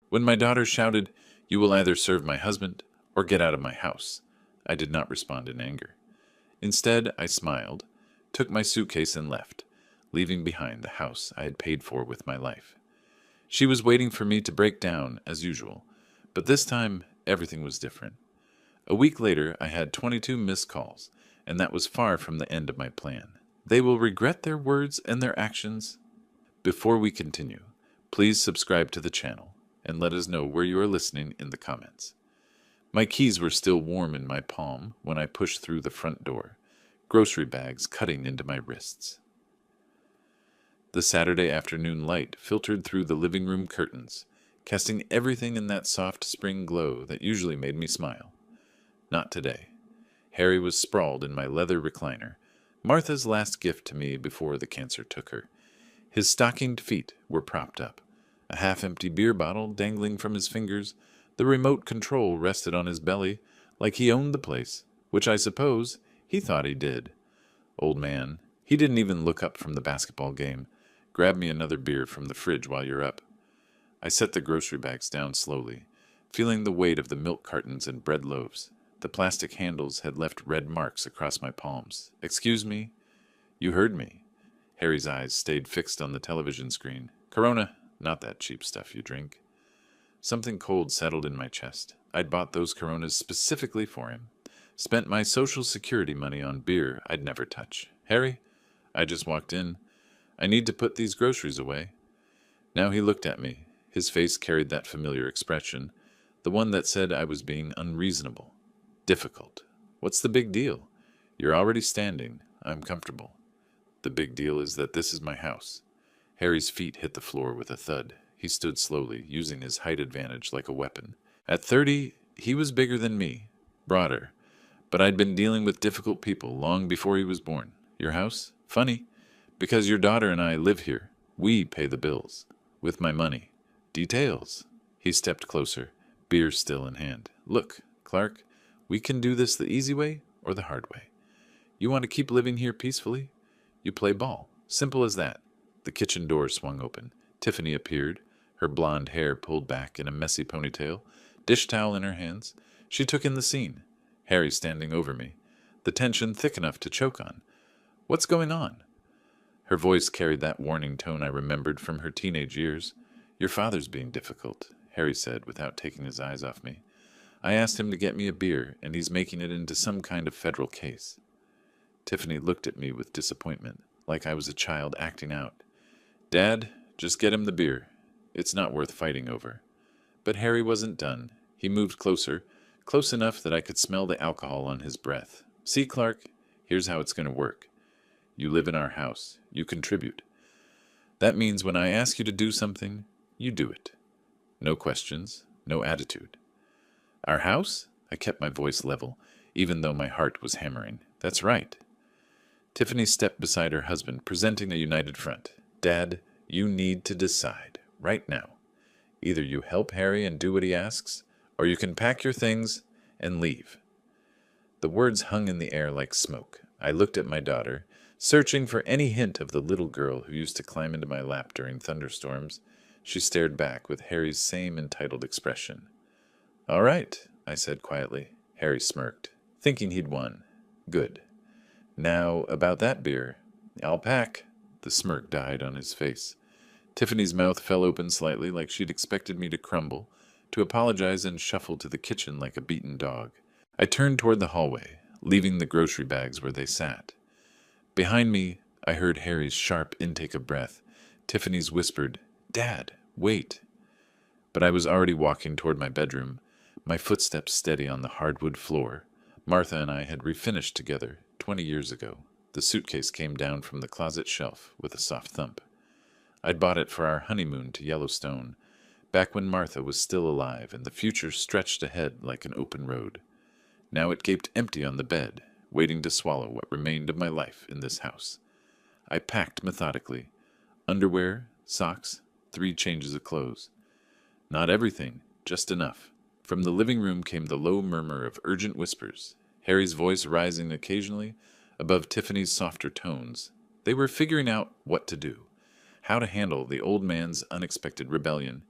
When my daughter shouted, "You will either serve my husband or get out of my house," I did not respond in anger. Instead, I smiled, took my suitcase and left, leaving behind the house I had paid for with my life. She was waiting for me to break down, as usual, but this time everything was different. A week later, I had 22 missed calls, and that was far from the end of my plan. They will regret their words and their actions. Before we continue, please subscribe to the channel and let us know where you are listening in the comments. My keys were still warm in my palm when I pushed through the front door, grocery bags cutting into my wrists. The Saturday afternoon light filtered through the living room curtains, casting everything in that soft spring glow that usually made me smile. Not today. Harry was sprawled in my leather recliner, Martha's last gift to me before the cancer took her. His stockinged feet were propped up, a half-empty beer bottle dangling from his fingers. The remote control rested on his belly like he owned the place, which I suppose he thought he did. Old man, he didn't even look up from the basketball game. Grab me another beer from the fridge while you're up. I set the grocery bags down slowly, feeling the weight of the milk cartons and bread loaves. The plastic handles had left red marks across my palms. "Excuse me?" "You heard me." Harry's eyes stayed fixed on the television screen. "Corona, not that cheap stuff you drink." Something cold settled in my chest. I'd bought those Coronas specifically for him. Spent my Social Security money on beer I'd never touch. "Harry?" I just walked in. "I need to put these groceries away." Now he looked at me. His face carried that familiar expression, the one that said I was being unreasonable. Difficult. "What's the big deal? You're already standing. I'm comfortable." "The big deal is that this is my house." Harry's feet hit the floor with a thud. He stood slowly, using his height advantage like a weapon. At 30, he was bigger than me, broader, but I'd been dealing with difficult people long before he was born. "Your house? Funny. Because your daughter and I live here. We pay the bills. With my money. Details." He stepped closer, beer still in hand. "Look, Clark, we can do this the easy way or the hard way. You want to keep living here peacefully? You play ball. Simple as that." The kitchen door swung open. Tiffany appeared, her blonde hair pulled back in a messy ponytail, dish towel in her hands. She took in the scene. Harry standing over me, the tension thick enough to choke on. "What's going on?" Her voice carried that warning tone I remembered from her teenage years. "Your father's being difficult," Harry said without taking his eyes off me. "I asked him to get me a beer, and he's making it into some kind of federal case." Tiffany looked at me with disappointment, like I was a child acting out. "Dad, just get him the beer. It's not worth fighting over." But Harry wasn't done. He moved closer, close enough that I could smell the alcohol on his breath. "See, Clark, here's how it's going to work. You live in our house. You contribute. That means when I ask you to do something, you do it. No questions, no attitude." "Our house?" I kept my voice level, even though my heart was hammering. "That's right." Tiffany stepped beside her husband, presenting a united front. "Dad, you need to decide, right now. Either you help Harry and do what he asks, or you can pack your things and leave." The words hung in the air like smoke. I looked at my daughter, searching for any hint of the little girl who used to climb into my lap during thunderstorms. She stared back with Harry's same entitled expression. "All right," I said quietly. Harry smirked, thinking he'd won. "Good. Now, about that beer. I'll pack." The smirk died on his face. Tiffany's mouth fell open slightly, like she'd expected me to crumble, to apologize and shuffle to the kitchen like a beaten dog. I turned toward the hallway, leaving the grocery bags where they sat. Behind me, I heard Harry's sharp intake of breath. Tiffany's whispered, "Dad, wait." But I was already walking toward my bedroom, my footsteps steady on the hardwood floor. Martha and I had refinished together 20 years ago. The suitcase came down from the closet shelf with a soft thump. I'd bought it for our honeymoon to Yellowstone, back when Martha was still alive and the future stretched ahead like an open road. Now it gaped empty on the bed, waiting to swallow what remained of my life in this house. I packed methodically. Underwear, socks, 3 changes of clothes. Not everything, just enough. From the living room came the low murmur of urgent whispers, Harry's voice rising occasionally above Tiffany's softer tones. They were figuring out what to do, how to handle the old man's unexpected rebellion.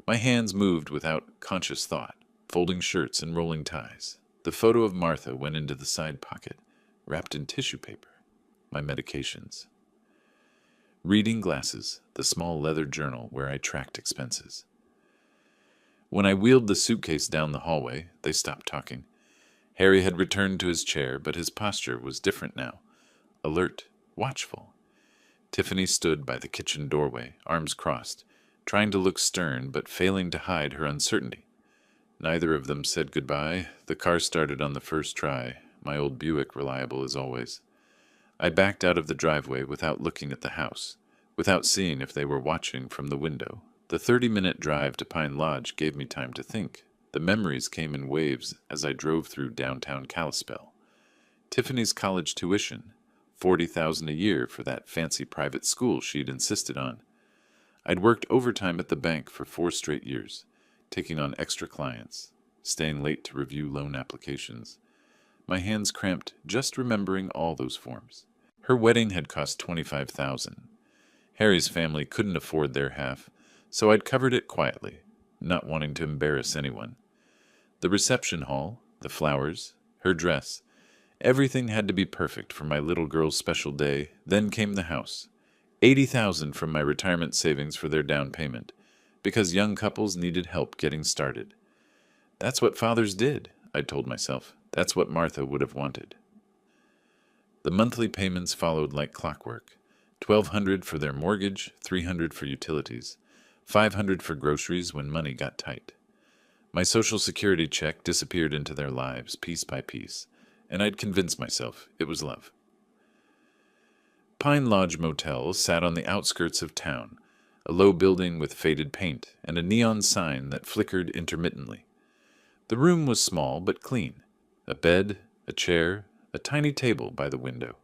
My hands moved without conscious thought, folding shirts and rolling ties. The photo of Martha went into the side pocket, wrapped in tissue paper. My medications. Reading glasses, the small leather journal where I tracked expenses. When I wheeled the suitcase down the hallway, they stopped talking. Harry had returned to his chair, but his posture was different now. Alert, watchful. Tiffany stood by the kitchen doorway, arms crossed, trying to look stern but failing to hide her uncertainty. Neither of them said goodbye. The car started on the first try, my old Buick reliable as always. I backed out of the driveway without looking at the house, without seeing if they were watching from the window. The 30-minute drive to Pine Lodge gave me time to think. The memories came in waves as I drove through downtown Kalispell. Tiffany's college tuition, $40,000 a year for that fancy private school she'd insisted on. I'd worked overtime at the bank for 4 straight years, taking on extra clients, staying late to review loan applications. My hands cramped just remembering all those forms. Her wedding had cost $25,000. Harry's family couldn't afford their half, so I'd covered it quietly, not wanting to embarrass anyone. The reception hall, the flowers, her dress, everything had to be perfect for my little girl's special day. Then came the house. $80,000 from my retirement savings for their down payment, because young couples needed help getting started. That's what fathers did, I told myself. That's what Martha would have wanted. The monthly payments followed like clockwork. $1,200 for their mortgage, $300 for utilities, $500 for groceries when money got tight. My Social Security check disappeared into their lives piece by piece, and I'd convinced myself it was love. Pine Lodge Motel sat on the outskirts of town, a low building with faded paint and a neon sign that flickered intermittently. The room was small but clean. A bed, a chair, a tiny table by the window.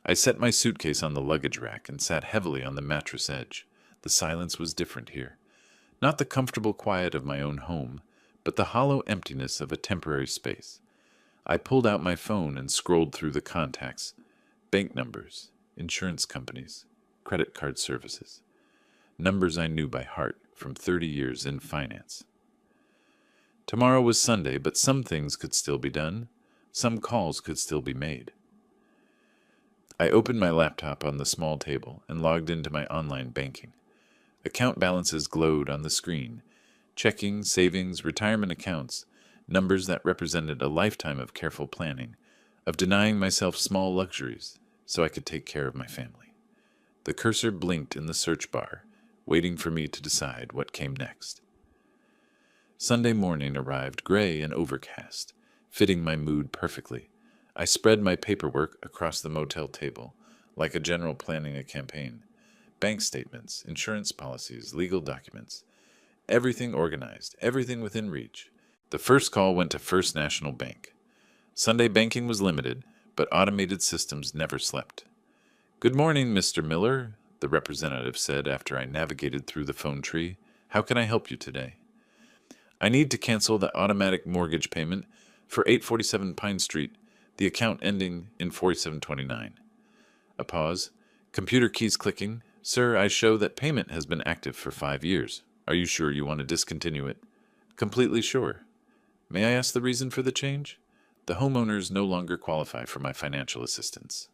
I set my suitcase on the luggage rack and sat heavily on the mattress edge. The silence was different here. Not the comfortable quiet of my own home, but the hollow emptiness of a temporary space. I pulled out my phone and scrolled through the contacts. Bank numbers, insurance companies, credit card services. Numbers I knew by heart from 30 years in finance. Tomorrow was Sunday, but some things could still be done. Some calls could still be made. I opened my laptop on the small table and logged into my online banking. Account balances glowed on the screen. Checking, savings, retirement accounts, numbers that represented a lifetime of careful planning, of denying myself small luxuries so I could take care of my family. The cursor blinked in the search bar, waiting for me to decide what came next. Sunday morning arrived gray and overcast, fitting my mood perfectly. I spread my paperwork across the motel table, like a general planning a campaign. Bank statements, insurance policies, legal documents. Everything organized, everything within reach. The first call went to First National Bank. Sunday banking was limited, but automated systems never slept. "Good morning, Mr. Miller," the representative said after I navigated through the phone tree. "How can I help you today?" "I need to cancel the automatic mortgage payment for 847 Pine Street, the account ending in 4729. A pause. Computer keys clicking. "Sir, I show that payment has been active for 5 years. Are you sure you want to discontinue it?" "Completely sure." "May I ask the reason for the change?" "The homeowners no longer qualify for my financial assistance."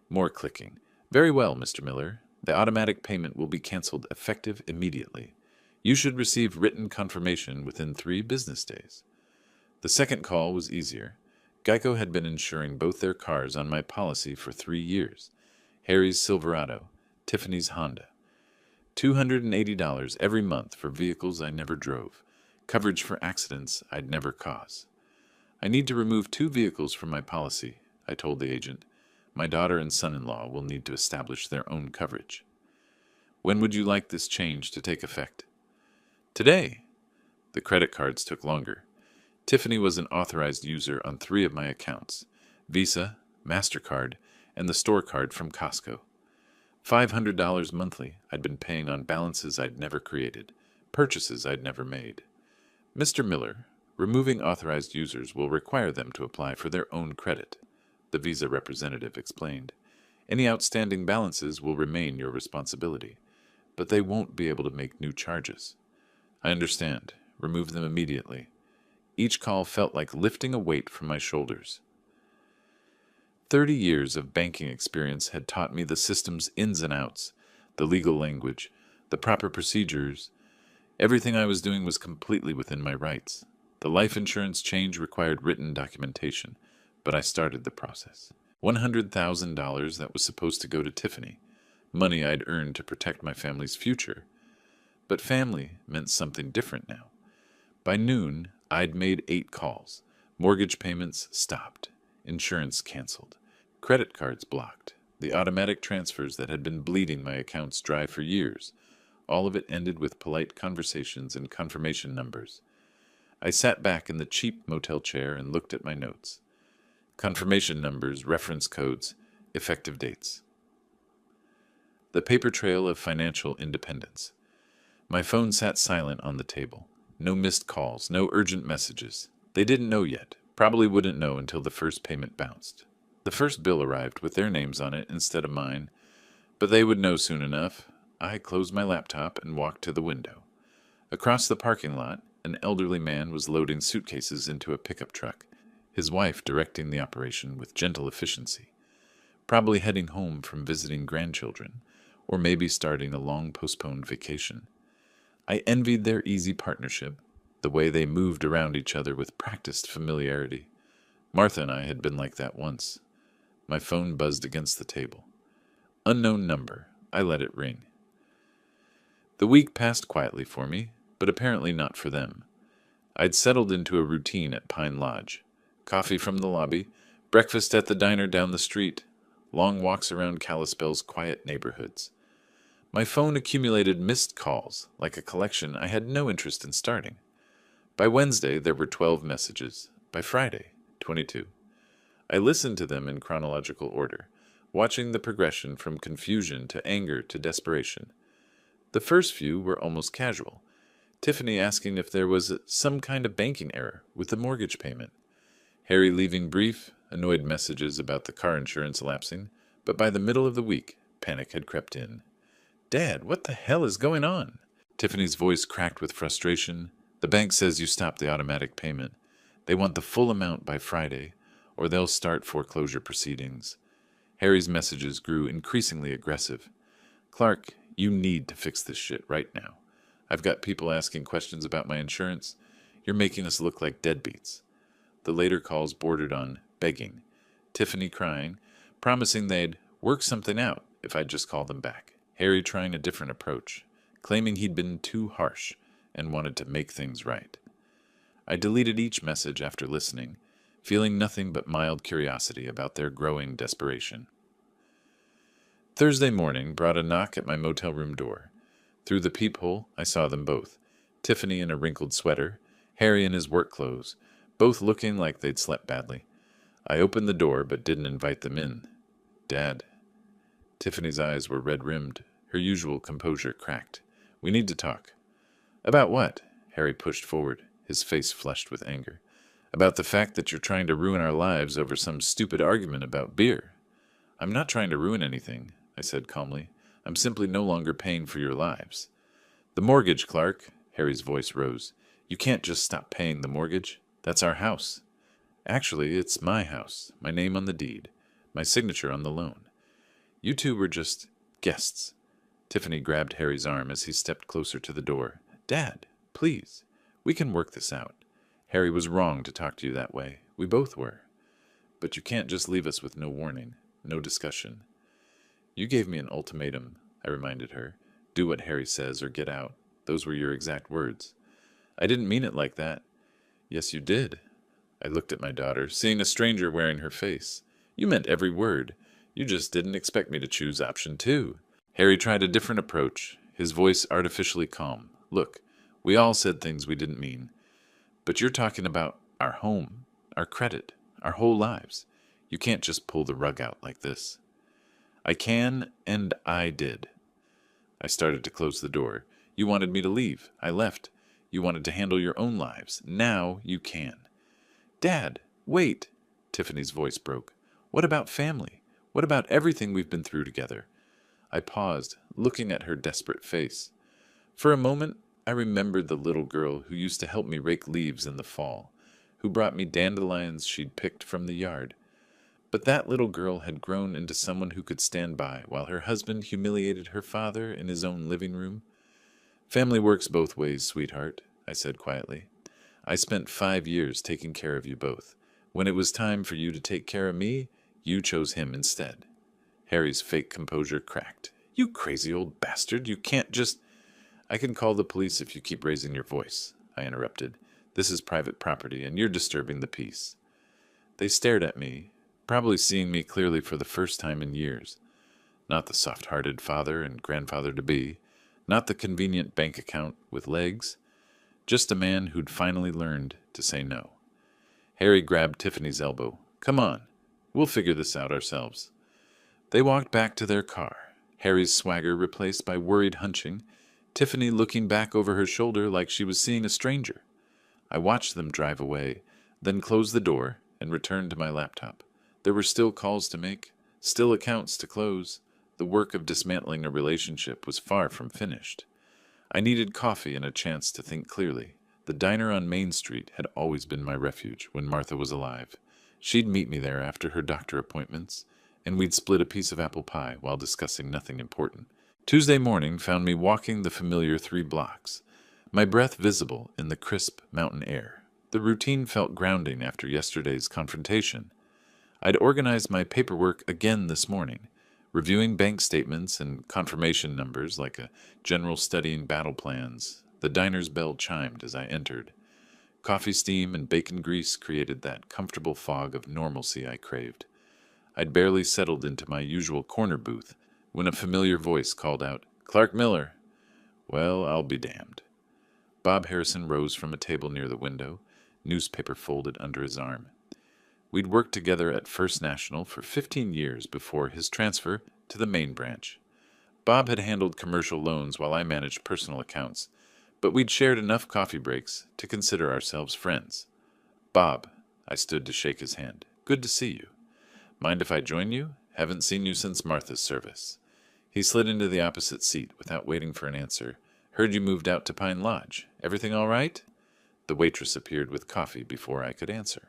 More clicking. "Very well, Mr. Miller. The automatic payment will be canceled effective immediately. You should receive written confirmation within 3 business days." The second call was easier. Geico had been insuring both their cars on my policy for 3 years. Harry's Silverado, Tiffany's Honda. $280 every month for vehicles I never drove. Coverage for accidents I'd never cause. "I need to remove 2 vehicles from my policy," I told the agent. "My daughter and son-in-law will need to establish their own coverage." "When would you like this change to take effect?" "Today." The credit cards took longer. Tiffany was an authorized user on 3 of my accounts: Visa, MasterCard, and the store card from Costco. $500 monthly I'd been paying on balances I'd never created, purchases I'd never made. "Mr. Miller, removing authorized users will require them to apply for their own credit," the Visa representative explained. "Any outstanding balances will remain your responsibility, but they won't be able to make new charges." I understand. Remove them immediately. Each call felt like lifting a weight from my shoulders. 30 years of banking experience had taught me the system's ins and outs, the legal language, the proper procedures. Everything I was doing was completely within my rights. The life insurance change required written documentation, but I started the process. $100,000 that was supposed to go to Tiffany, money I'd earned to protect my family's future. But family meant something different now. By noon, I'd made 8 calls. Mortgage payments stopped. Insurance canceled. Credit cards blocked. The automatic transfers that had been bleeding my accounts dry for years. All of it ended with polite conversations and confirmation numbers. I sat back in the cheap motel chair and looked at my notes. Confirmation numbers, reference codes, effective dates. The paper trail of financial independence. My phone sat silent on the table. No missed calls, no urgent messages. They didn't know yet. Probably wouldn't know until the first payment bounced. The first bill arrived with their names on it instead of mine, but they would know soon enough. I closed my laptop and walked to the window. Across the parking lot, an elderly man was loading suitcases into a pickup truck, his wife directing the operation with gentle efficiency, probably heading home from visiting grandchildren, or maybe starting a long-postponed vacation. I envied their easy partnership, the way they moved around each other with practiced familiarity. Martha and I had been like that once. My phone buzzed against the table. Unknown number. I let it ring. The week passed quietly for me, but apparently not for them. I'd settled into a routine at Pine Lodge. Coffee from the lobby, breakfast at the diner down the street, long walks around Kalispell's quiet neighborhoods. My phone accumulated missed calls, like a collection I had no interest in starting. By Wednesday, there were 12 messages. By Friday, 22. I listened to them in chronological order, watching the progression from confusion to anger to desperation. The first few were almost casual. Tiffany asking if there was some kind of banking error with the mortgage payment. Harry leaving brief, annoyed messages about the car insurance lapsing, but by the middle of the week, panic had crept in. "Dad, what the hell is going on?" Tiffany's voice cracked with frustration. "The bank says you stopped the automatic payment. They want the full amount by Friday, or they'll start foreclosure proceedings." Harry's messages grew increasingly aggressive. "Clark, you need to fix this shit right now. I've got people asking questions about my insurance. You're making us look like deadbeats." The later calls bordered on begging. Tiffany crying, promising they'd work something out if I'd just call them back. Harry trying a different approach, claiming he'd been too harsh and wanted to make things right. I deleted each message after listening, feeling nothing but mild curiosity about their growing desperation. Thursday morning brought a knock at my motel room door. Through the peephole, I saw them both, Tiffany in a wrinkled sweater, Harry in his work clothes, both looking like they'd slept badly. I opened the door but didn't invite them in. "Dad." Tiffany's eyes were red-rimmed, her usual composure cracked. "We need to talk." "About what?" Harry pushed forward, his face flushed with anger. "About the fact that you're trying to ruin our lives over some stupid argument about beer." "I'm not trying to ruin anything," I said calmly. "I'm simply no longer paying for your lives." "The mortgage, Clark." Harry's voice rose. "You can't just stop paying the mortgage. That's our house. Actually, it's my house, my name on the deed, my signature on the loan. You two were just guests." Tiffany grabbed Harry's arm as he stepped closer to the door. "Dad, please. We can work this out. Harry was wrong to talk to you that way. We both were. But you can't just leave us with no warning, no discussion." "You gave me an ultimatum," I reminded her. "Do what Harry says or get out. Those were your exact words." "I didn't mean it like that." "Yes, you did." I looked at my daughter, seeing a stranger wearing her face. "You meant every word. You just didn't expect me to choose option 2. Harry tried a different approach, his voice artificially calm. "Look, we all said things we didn't mean. But you're talking about our home, our credit, our whole lives. You can't just pull the rug out like this." "I can, and I did." I started to close the door. "You wanted me to leave. I left. You wanted to handle your own lives. Now you can." "Dad, wait!" Tiffany's voice broke. "What about family? What about everything we've been through together?" I paused, looking at her desperate face. For a moment, I remembered the little girl who used to help me rake leaves in the fall, who brought me dandelions she'd picked from the yard. But that little girl had grown into someone who could stand by while her husband humiliated her father in his own living room. Family works both ways, sweetheart, I said quietly. I spent 5 years taking care of you both. When it was time for you to take care of me, you chose him instead. Harry's fake composure cracked. You crazy old bastard, you can't just... I can call the police if you keep raising your voice, I interrupted. This is private property, and you're disturbing the peace. They stared at me, probably seeing me clearly for the first time in years. Not the soft-hearted father and grandfather-to-be, not the convenient bank account with legs, just a man who'd finally learned to say no. Harry grabbed Tiffany's elbow. Come on, we'll figure this out ourselves. They walked back to their car, Harry's swagger replaced by worried hunching, Tiffany looking back over her shoulder like she was seeing a stranger. I watched them drive away, then closed the door and returned to my laptop. There were still calls to make, still accounts to close. The work of dismantling a relationship was far from finished. I needed coffee and a chance to think clearly. The diner on Main Street had always been my refuge when Martha was alive. She'd meet me there after her doctor appointments, and we'd split a piece of apple pie while discussing nothing important. Tuesday morning found me walking the familiar 3 blocks, my breath visible in the crisp mountain air. The routine felt grounding after yesterday's confrontation. I'd organized my paperwork again this morning, reviewing bank statements and confirmation numbers like a general studying battle plans. The diner's bell chimed as I entered. Coffee steam and bacon grease created that comfortable fog of normalcy I craved. I'd barely settled into my usual corner booth when a familiar voice called out, Clark Miller. Well, I'll be damned. Bob Harrison rose from a table near the window, newspaper folded under his arm. We'd worked together at First National for 15 years before his transfer to the main branch. Bob had handled commercial loans while I managed personal accounts, but we'd shared enough coffee breaks to consider ourselves friends. Bob, I stood to shake his hand. Good to see you. Mind if I join you? Haven't seen you since Martha's service. He slid into the opposite seat without waiting for an answer. Heard you moved out to Pine Lodge. Everything all right? The waitress appeared with coffee before I could answer.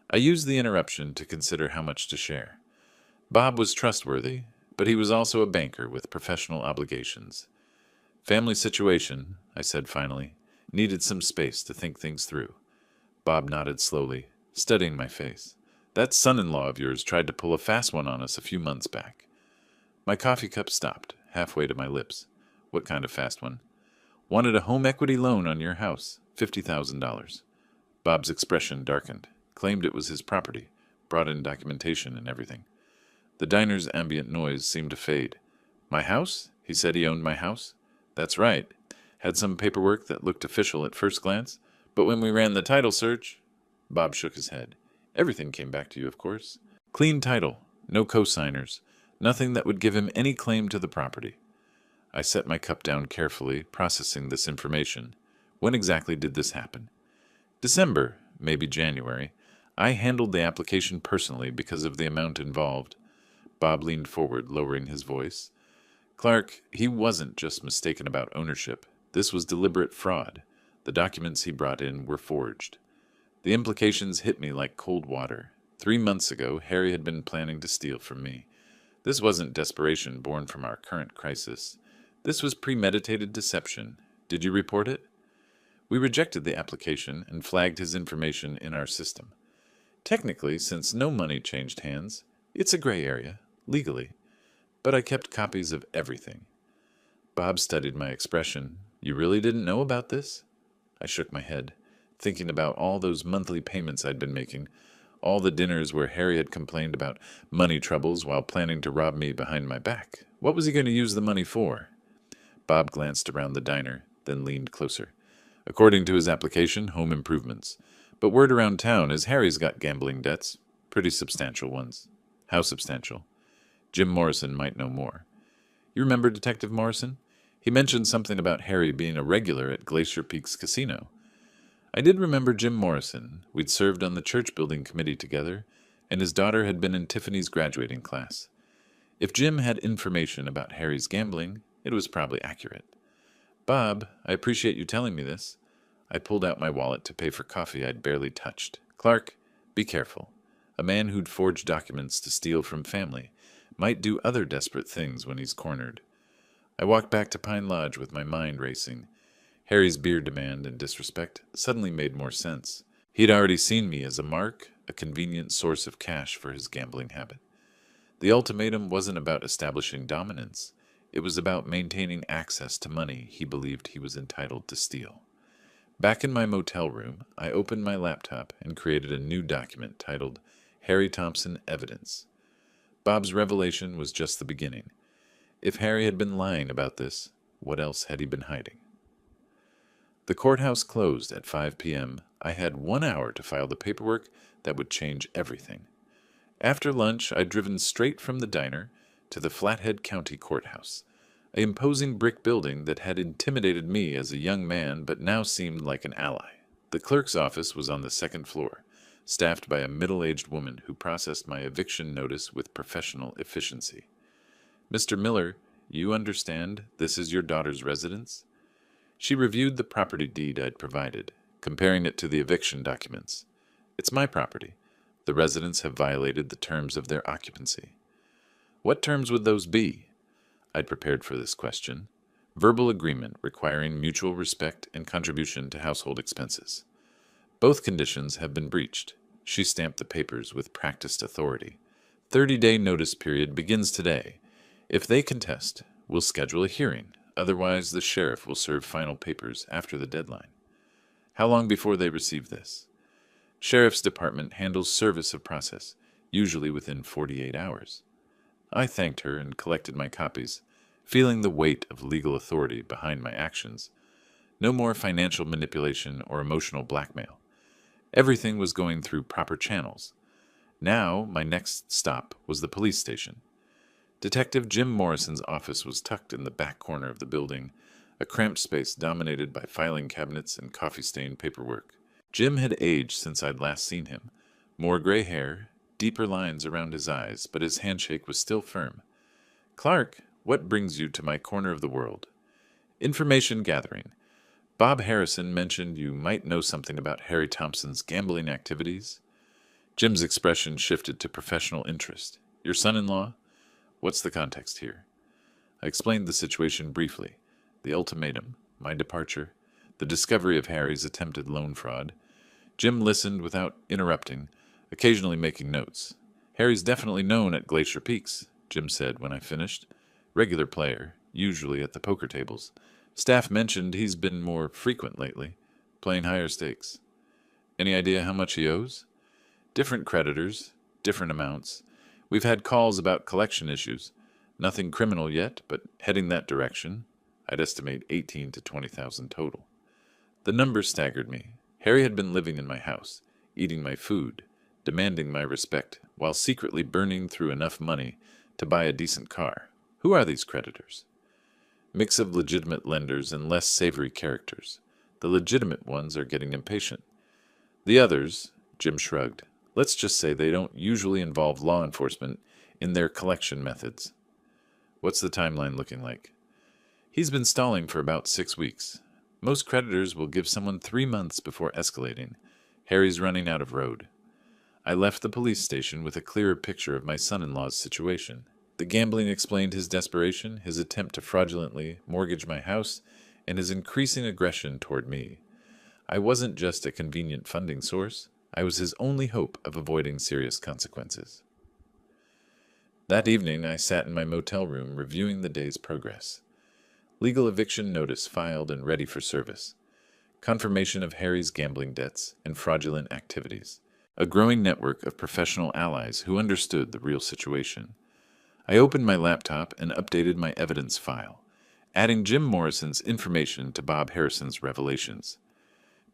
I used the interruption to consider how much to share. Bob was trustworthy, but he was also a banker with professional obligations. Family situation, I said finally, needed some space to think things through. Bob nodded slowly, studying my face. That son-in-law of yours tried to pull a fast one on us a few months back. My coffee cup stopped, halfway to my lips. What kind of fast one? Wanted a home equity loan on your house, $50,000. Bob's expression darkened. Claimed it was his property, brought in documentation and everything. The diner's ambient noise seemed to fade. My house? He said he owned my house? That's right. Had some paperwork that looked official at first glance, but when we ran the title search... Bob shook his head. Everything came back to you, of course. Clean title, no co-signers, nothing that would give him any claim to the property. I set my cup down carefully, processing this information. When exactly did this happen? December, maybe January. I handled the application personally because of the amount involved. Bob leaned forward, lowering his voice. Clark, he wasn't just mistaken about ownership. This was deliberate fraud. The documents he brought in were forged. The implications hit me like cold water. 3 months ago, Harry had been planning to steal from me. This wasn't desperation born from our current crisis. This was premeditated deception. Did you report it? We rejected the application and flagged his information in our system. Technically, since no money changed hands, it's a gray area, legally. But I kept copies of everything. Bob studied my expression. You really didn't know about this? I shook my head, thinking about all those monthly payments I'd been making, all the dinners where Harry had complained about money troubles while planning to rob me behind my back. What was he going to use the money for? Bob glanced around the diner, then leaned closer. According to his application, home improvements. But word around town is Harry's got gambling debts, pretty substantial ones. How substantial? Jim Morrison might know more. You remember Detective Morrison? He mentioned something about Harry being a regular at Glacier Peaks Casino. I did remember Jim Morrison. We'd served on the church building committee together, and his daughter had been in Tiffany's graduating class. If Jim had information about Harry's gambling, it was probably accurate. Bob, I appreciate you telling me this. I pulled out my wallet to pay for coffee I'd barely touched. Clark, be careful. A man who'd forge documents to steal from family might do other desperate things when he's cornered. I walked back to Pine Lodge with my mind racing. Harry's beer demand and disrespect suddenly made more sense. He'd already seen me as a mark, a convenient source of cash for his gambling habit. The ultimatum wasn't about establishing dominance. It was about maintaining access to money he believed he was entitled to steal. Back in my motel room, I opened my laptop and created a new document titled Harry Thompson Evidence. Bob's revelation was just the beginning. If Harry had been lying about this, what else had he been hiding? The courthouse closed at 5 p.m. I had 1 hour to file the paperwork that would change everything. After lunch, I'd driven straight from the diner to the Flathead County Courthouse, an imposing brick building that had intimidated me as a young man but now seemed like an ally. The clerk's office was on the second floor, staffed by a middle-aged woman who processed my eviction notice with professional efficiency. "Mr. Miller, you understand this is your daughter's residence?" She reviewed the property deed I'd provided, comparing it to the eviction documents. "It's my property. The residents have violated the terms of their occupancy." "What terms would those be?" I'd prepared for this question. "Verbal agreement requiring mutual respect and contribution to household expenses." "Both conditions have been breached." She stamped the papers with practiced authority. 30-day notice period begins today. If they contest, we'll schedule a hearing. Otherwise, the sheriff will serve final papers after the deadline. "How long before they receive this?" "Sheriff's Department handles service of process, usually within 48 hours. I thanked her and collected my copies, feeling the weight of legal authority behind my actions. No more financial manipulation or emotional blackmail. Everything was going through proper channels. Now, my next stop was the police station. Detective Jim Morrison's office was tucked in the back corner of the building, a cramped space dominated by filing cabinets and coffee-stained paperwork. Jim had aged since I'd last seen him. More gray hair, deeper lines around his eyes, but his handshake was still firm. "Clark, what brings you to my corner of the world?" "Information gathering. Bob Harrison mentioned you might know something about Harry Thompson's gambling activities." Jim's expression shifted to professional interest. "Your son-in-law? What's the context here?" I explained the situation briefly. The ultimatum, my departure, the discovery of Harry's attempted loan fraud. Jim listened without interrupting, occasionally making notes. "Harry's definitely known at Glacier Peaks," Jim said when I finished. "Regular player, usually at the poker tables. Staff mentioned he's been more frequent lately, playing higher stakes." "Any idea how much he owes?" "Different creditors, different amounts. We've had calls about collection issues. Nothing criminal yet, but heading that direction. I'd estimate 18 to 20,000 total." The number staggered me. Harry had been living in my house, eating my food, demanding my respect, while secretly burning through enough money to buy a decent car. Who are these creditors? Mix of legitimate lenders and less savory characters. The legitimate ones are getting impatient. The others, Jim shrugged. Let's just say they don't usually involve law enforcement in their collection methods. What's the timeline looking like? He's been stalling for about 6 weeks. Most creditors will give someone 3 months before escalating. Harry's running out of road. I left the police station with a clearer picture of my son-in-law's situation. The gambling explained his desperation, his attempt to fraudulently mortgage my house, and his increasing aggression toward me. I wasn't just a convenient funding source. I was his only hope of avoiding serious consequences. That evening, I sat in my motel room reviewing the day's progress. Legal eviction notice filed and ready for service. Confirmation of Harry's gambling debts and fraudulent activities. A growing network of professional allies who understood the real situation. I opened my laptop and updated my evidence file, adding Jim Morrison's information to Bob Harrison's revelations.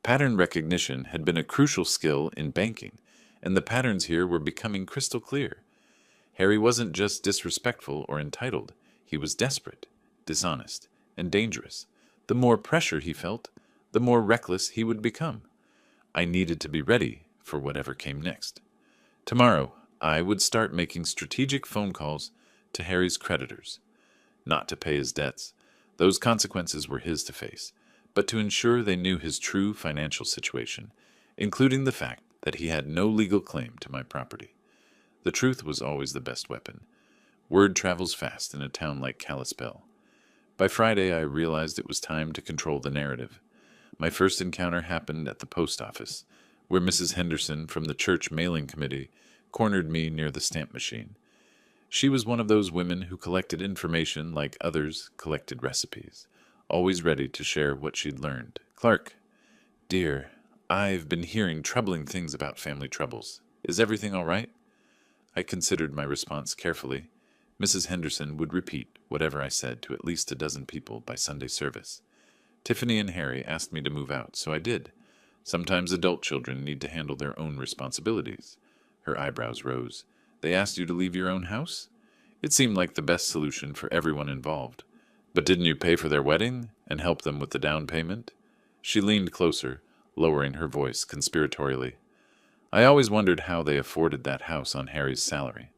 Pattern recognition had been a crucial skill in banking, and the patterns here were becoming crystal clear. Harry wasn't just disrespectful or entitled. He was desperate, dishonest, and dangerous. The more pressure he felt, the more reckless he would become. I needed to be ready for whatever came next. Tomorrow, I would start making strategic phone calls to Harry's creditors. Not to pay his debts, Those consequences were his to face, but to ensure they knew his true financial situation, including the fact that he had no legal claim to my property. The truth was always the best weapon. Word travels fast in a town like Kalispell. By Friday, I realized it was time to control the narrative. My first encounter happened at the post office, where Mrs. Henderson from the church mailing committee cornered me near the stamp machine. She was one of those women who collected information like others collected recipes, always ready to share what she'd learned. "Clark, dear, I've been hearing troubling things about family troubles. Is everything all right?" I considered my response carefully. Mrs. Henderson would repeat whatever I said to at least a dozen people by Sunday service. Tiffany and Harry asked me to move out, so I did. Sometimes adult children need to handle their own responsibilities. Her eyebrows rose. "They asked you to leave your own house?" It seemed like the best solution for everyone involved. "But didn't you pay for their wedding and help them with the down payment?" She leaned closer, lowering her voice conspiratorially. "I always wondered how they afforded that house on Harry's salary."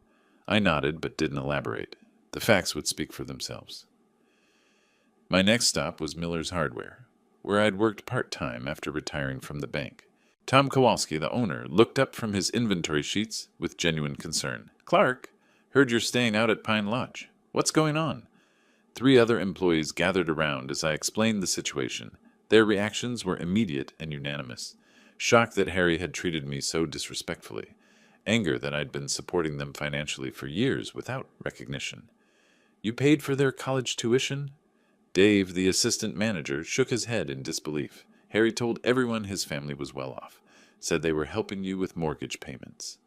I nodded but didn't elaborate. The facts would speak for themselves. My next stop was Miller's Hardware, where I'd worked part-time after retiring from the bank. Tom Kowalski, the owner, looked up from his inventory sheets with genuine concern. "Clark, heard you're staying out at Pine Lodge. What's going on?" 3 other employees gathered around as I explained the situation. Their reactions were immediate and unanimous. Shock that Harry had treated me so disrespectfully. Anger that I'd been supporting them financially for years without recognition. "You paid for their college tuition?" Dave, the assistant manager, shook his head in disbelief. "Harry told everyone his family was well off. Said they were helping you with mortgage payments."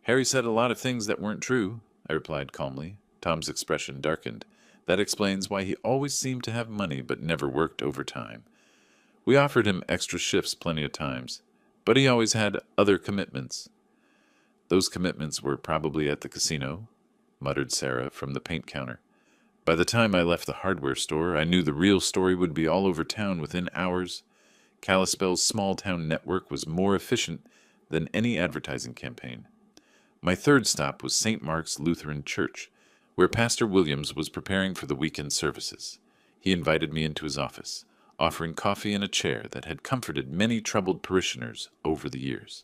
"Harry said a lot of things that weren't true," I replied calmly. Tom's expression darkened. "That explains why he always seemed to have money but never worked overtime. We offered him extra shifts plenty of times, but he always had other commitments." "Those commitments were probably at the casino," muttered Sarah from the paint counter. By the time I left the hardware store, I knew the real story would be all over town within hours. Kalispell's small-town network was more efficient than any advertising campaign. My third stop was St. Mark's Lutheran Church, where Pastor Williams was preparing for the weekend services. He invited me into his office, offering coffee and a chair that had comforted many troubled parishioners over the years.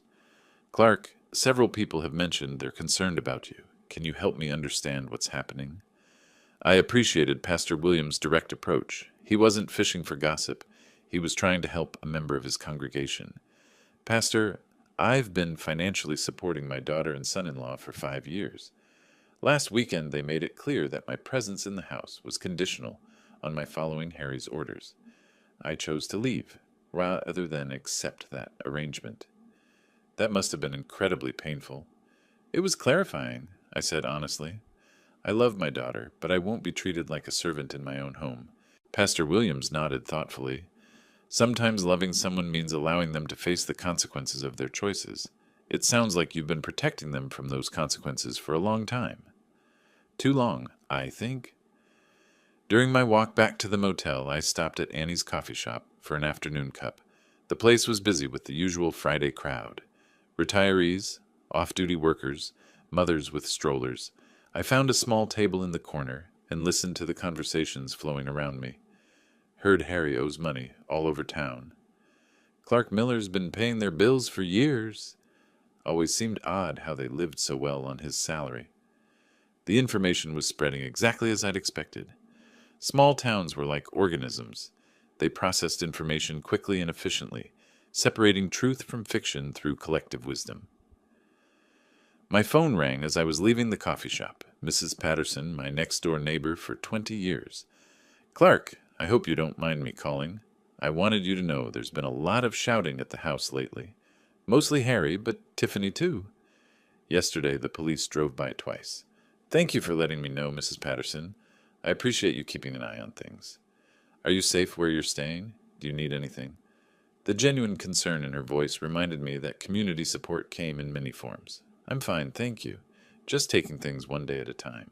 "Clark, several people have mentioned they're concerned about you. Can you help me understand what's happening?" I appreciated Pastor Williams' direct approach. He wasn't fishing for gossip. He was trying to help a member of his congregation. "Pastor, I've been financially supporting my daughter and son-in-law for 5 years. Last weekend they made it clear that my presence in the house was conditional on my following Harry's orders. I chose to leave, rather than accept that arrangement. That must have been incredibly painful." "It was clarifying," I said honestly. "I love my daughter, but I won't be treated like a servant in my own home." Pastor Williams nodded thoughtfully. "Sometimes loving someone means allowing them to face the consequences of their choices. It sounds like you've been protecting them from those consequences for a long time." "Too long, I think." During my walk back to the motel, I stopped at Annie's coffee shop for an afternoon cup. The place was busy with the usual Friday crowd. Retirees, off-duty workers, mothers with strollers. I found a small table in the corner and listened to the conversations flowing around me. Heard Harry owes money all over town. "Clark Miller's been paying their bills for years." Always seemed odd how they lived so well on his salary. The information was spreading exactly as I'd expected. Small towns were like organisms. They processed information quickly and efficiently, separating truth from fiction through collective wisdom. My phone rang as I was leaving the coffee shop. Mrs. Patterson, my next-door neighbor for 20 years. "Clark, I hope you don't mind me calling. I wanted you to know there's been a lot of shouting at the house lately. Mostly Harry, but Tiffany too. Yesterday the police drove by twice. Thank you for letting me know, Mrs. Patterson. I appreciate you keeping an eye on things. Are you safe where you're staying? Do you need anything?" The genuine concern in her voice reminded me that community support came in many forms. "I'm fine, thank you. Just taking things one day at a time."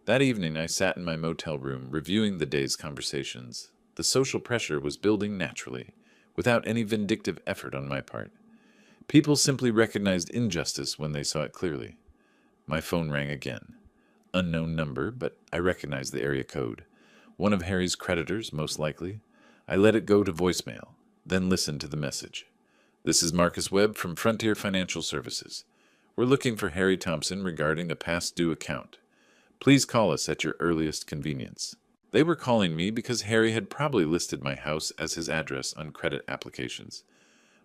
That evening I sat in my motel room reviewing the day's conversations. The social pressure was building naturally, without any vindictive effort on my part. People simply recognized injustice when they saw it clearly. My phone rang again. Unknown number, but I recognized the area code. One of Harry's creditors, most likely. I let it go to voicemail, then listened to the message. This is Marcus Webb from Frontier Financial Services. We're looking for Harry Thompson regarding a past due account. Please call us at your earliest convenience. They were calling me because Harry had probably listed my house as his address on credit applications.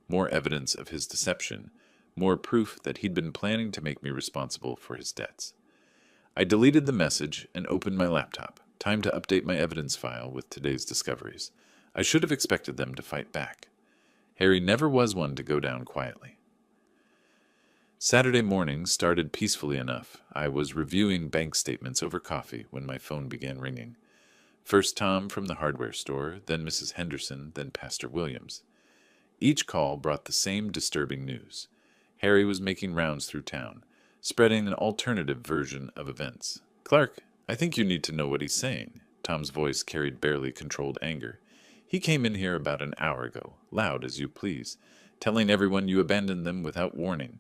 More evidence of his deception, more proof that he'd been planning to make me responsible for his debts. I deleted the message and opened my laptop. Time to update my evidence file with today's discoveries. I should have expected them to fight back. Harry never was one to go down quietly. Saturday morning started peacefully enough. I was reviewing bank statements over coffee when my phone began ringing. First Tom from the hardware store, then Mrs. Henderson, then Pastor Williams. Each call brought the same disturbing news. Harry was making rounds through town, spreading an alternative version of events. "Clark, I think you need to know what he's saying." Tom's voice carried barely controlled anger. "He came in here about an hour ago, loud as you please, telling everyone you abandoned them without warning.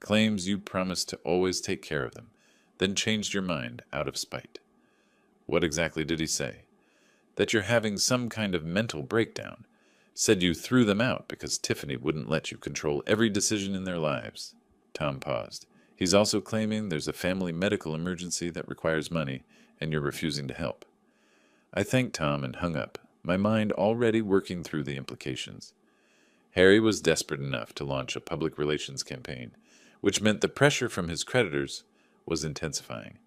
Claims you promised to always take care of them, then changed your mind out of spite." "What exactly did he say?" "That you're having some kind of mental breakdown. Said you threw them out because Tiffany wouldn't let you control every decision in their lives." Tom paused. "He's also claiming there's a family medical emergency that requires money, and you're refusing to help." I thanked Tom and hung up, my mind already working through the implications. Harry was desperate enough to launch a public relations campaign, which meant the pressure from his creditors was intensifying.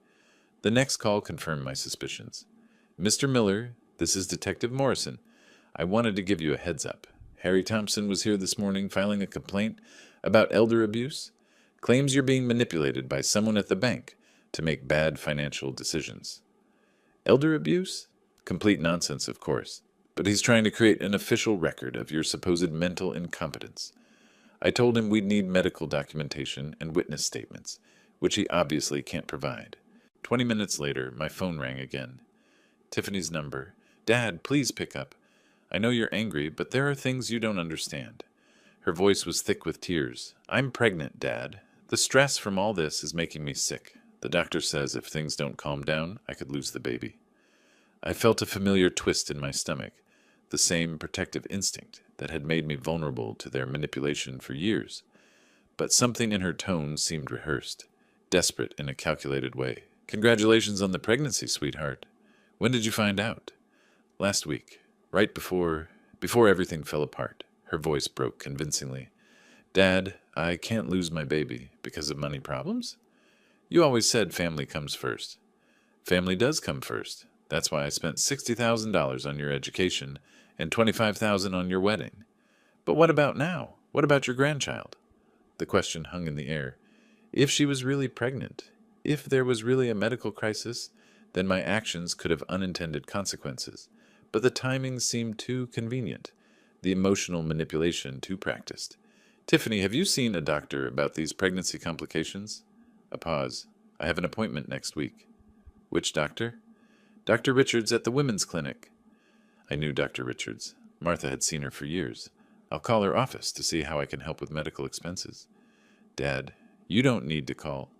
The next call confirmed my suspicions. "Mr. Miller, this is Detective Morrison. I wanted to give you a heads up. Harry Thompson was here this morning filing a complaint about elder abuse. Claims you're being manipulated by someone at the bank to make bad financial decisions." "Elder abuse? Complete nonsense, of course. But he's trying to create an official record of your supposed mental incompetence. I told him we'd need medical documentation and witness statements, which he obviously can't provide. 20 minutes later, my phone rang again. Tiffany's number. "Dad, please pick up. I know you're angry, but there are things you don't understand." Her voice was thick with tears. "I'm pregnant, Dad. The stress from all this is making me sick. The doctor says if things don't calm down, I could lose the baby." I felt a familiar twist in my stomach, the same protective instinct that had made me vulnerable to their manipulation for years. But something in her tone seemed rehearsed, desperate in a calculated way. "Congratulations on the pregnancy, sweetheart. When did you find out?" "Last week, right before everything fell apart." Her voice broke convincingly. "Dad, I can't lose my baby because of money problems?" "You always said family comes first." "Family does come first. That's why I spent $60,000 on your education and $25,000 on your wedding." "But what about now? What about your grandchild?" The question hung in the air. If she was really pregnant, if there was really a medical crisis, then my actions could have unintended consequences. But the timing seemed too convenient, the emotional manipulation too practiced. "Tiffany, have you seen a doctor about these pregnancy complications?" A pause. "I have an appointment next week." "Which doctor?" "Dr. Richards at the women's clinic." I knew Dr. Richards. Martha had seen her for years. "I'll call her office to see how I can help with medical expenses." "Dad, you don't need to call.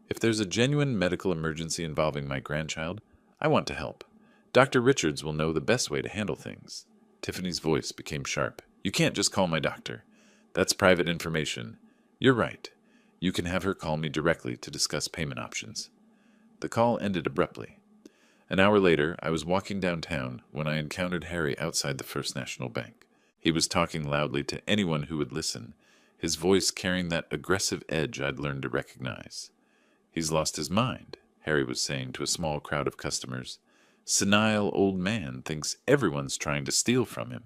If there's a genuine medical emergency involving my grandchild, I want to help. Dr. Richards will know the best way to handle things." Tiffany's voice became sharp. "You can't just call my doctor. That's private information. You're right. You can have her call me directly to discuss payment options." The call ended abruptly. An hour later, I was walking downtown when I encountered Harry outside the First National Bank. He was talking loudly to anyone who would listen, his voice carrying that aggressive edge I'd learned to recognize. "He's lost his mind," Harry was saying to a small crowd of customers. "Senile old man thinks everyone's trying to steal from him.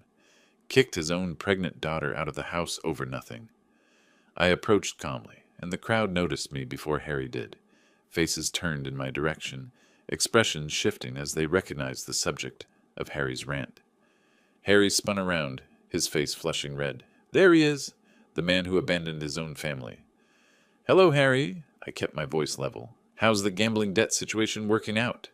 Kicked his own pregnant daughter out of the house over nothing." I approached calmly, and the crowd noticed me before Harry did. Faces turned in my direction, expressions shifting as they recognized the subject of Harry's rant. Harry spun around, his face flushing red. "There he is, the man who abandoned his own family." "Hello, Harry." I kept my voice level. "How's the gambling debt situation working out?"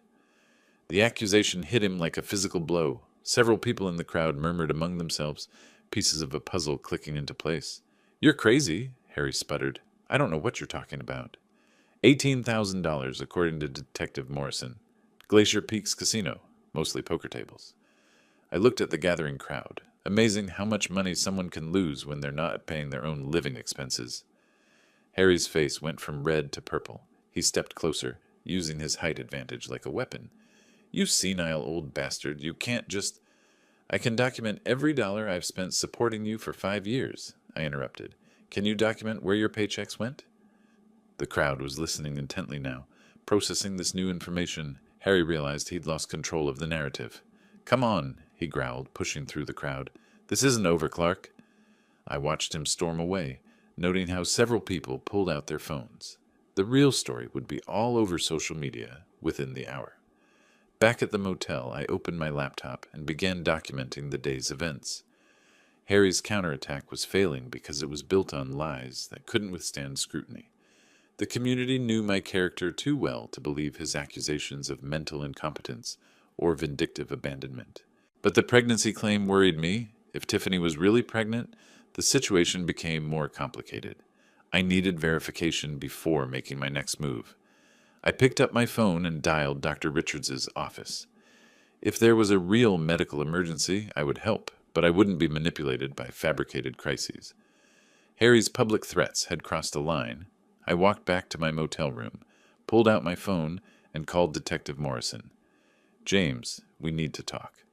The accusation hit him like a physical blow. Several people in the crowd murmured among themselves, pieces of a puzzle clicking into place. "You're crazy," Harry sputtered. "I don't know what you're talking about." $18,000, according to Detective Morrison. Glacier Peaks Casino. mostly poker tables. I looked at the gathering crowd. Amazing how much money someone can lose when they're not paying their own living expenses. Harry's face went from red to purple. He stepped closer, using his height advantage like a weapon. You senile old bastard, you can't just... I can document every dollar I've spent supporting you for 5 years, I interrupted. Can you document where your paychecks went? The crowd was listening intently now. Processing this new information, Harry realized he'd lost control of the narrative. Come on, he growled, pushing through the crowd. This isn't over, Clark. I watched him storm away, noting how several people pulled out their phones. The real story would be all over social media within the hour. Back at the motel, I opened my laptop and began documenting the day's events. Harry's counterattack was failing because it was built on lies that couldn't withstand scrutiny. The community knew my character too well to believe his accusations of mental incompetence or vindictive abandonment. But the pregnancy claim worried me. If Tiffany was really pregnant, the situation became more complicated. I needed verification before making my next move. I picked up my phone and dialed Dr. Richards's office. If there was a real medical emergency, I would help, but I wouldn't be manipulated by fabricated crises. Harry's public threats had crossed a line. I walked back to my motel room, pulled out my phone, and called Detective Morrison. James, we need to talk.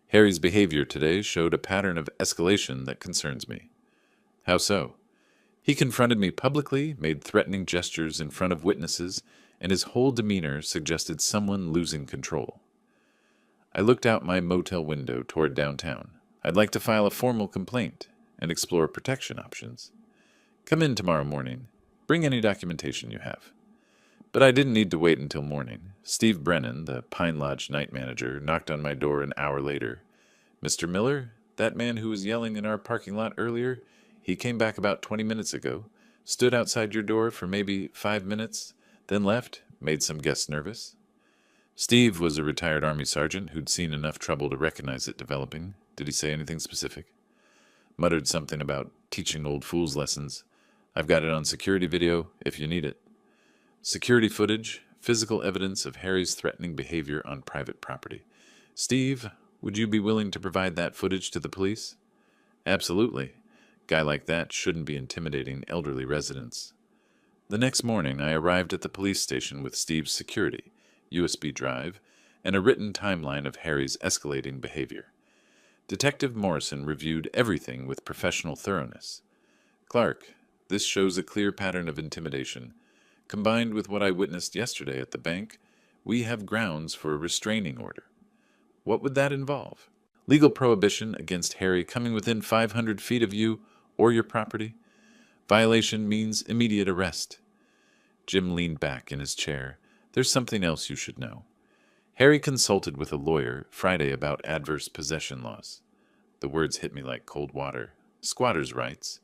Harry's behavior today showed a pattern of escalation that concerns me. How so? He confronted me publicly, made threatening gestures in front of witnesses, and his whole demeanor suggested someone losing control. I looked out my motel window toward downtown. I'd like to file a formal complaint and explore protection options. Come in tomorrow morning. Bring any documentation you have. But I didn't need to wait until morning. Steve Brennan, the Pine Lodge night manager, knocked on my door an hour later. Mr. Miller, that man who was yelling in our parking lot earlier, he came back about 20 minutes ago, stood outside your door for maybe 5 minutes, then left, made some guests nervous. Steve was a retired Army sergeant who'd seen enough trouble to recognize it developing. Did he say anything specific? Muttered something about teaching old fools lessons. I've got it on security video if you need it. Security footage, physical evidence of Harry's threatening behavior on private property. Steve, would you be willing to provide that footage to the police? Absolutely. Guy like that shouldn't be intimidating elderly residents. The next morning, I arrived at the police station with Steve's security, USB drive, and a written timeline of Harry's escalating behavior. Detective Morrison reviewed everything with professional thoroughness. Clark, this shows a clear pattern of intimidation. Combined with what I witnessed yesterday at the bank, we have grounds for a restraining order. What would that involve? Legal prohibition against Harry coming within 500 feet of you or your property? Violation means immediate arrest. Jim leaned back in his chair. There's something else you should know. Harry consulted with a lawyer Friday about adverse possession laws. The words hit me like cold water. Squatters' rights.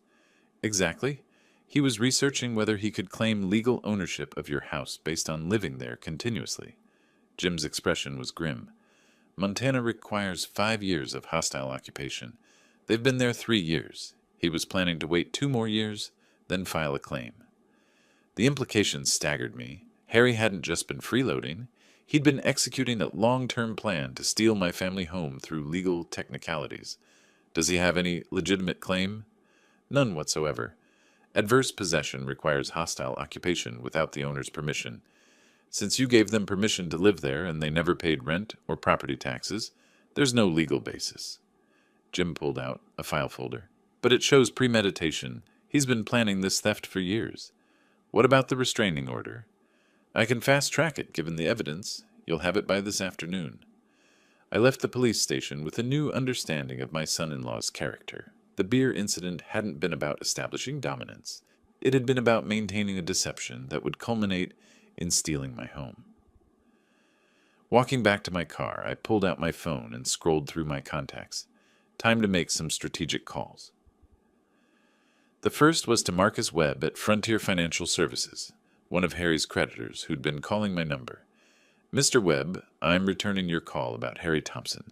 Exactly. He was researching whether he could claim legal ownership of your house based on living there continuously. Jim's expression was grim. Montana requires 5 years of hostile occupation. They've been there 3 years. He was planning to wait 2 more years, then file a claim. The implications staggered me. Harry hadn't just been freeloading. He'd been executing a long-term plan to steal my family home through legal technicalities. Does he have any legitimate claim? None whatsoever. Adverse possession requires hostile occupation without the owner's permission. Since you gave them permission to live there and they never paid rent or property taxes, there's no legal basis. Jim pulled out a file folder. But it shows premeditation. He's been planning this theft for years. What about the restraining order? I can fast-track it given the evidence. You'll have it by this afternoon. I left the police station with a new understanding of my son-in-law's character. The beer incident hadn't been about establishing dominance. It had been about maintaining a deception that would culminate in stealing my home. Walking back to my car, I pulled out my phone and scrolled through my contacts. Time to make some strategic calls. The first was to Marcus Webb at Frontier Financial Services, one of Harry's creditors who'd been calling my number. Mr. Webb, I'm returning your call about Harry Thompson.